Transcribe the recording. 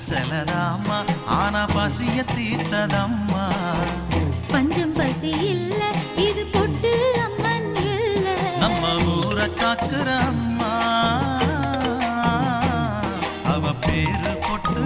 சிலதாம்மா ஆனா பசிய தீர்த்ததம்மா. பஞ்சம் பசி இல்ல இது பொட்டு அம்மன் இல்ல, நம்ம ஊரை காக்குற அம்மா, அவ பேரு பொட்டு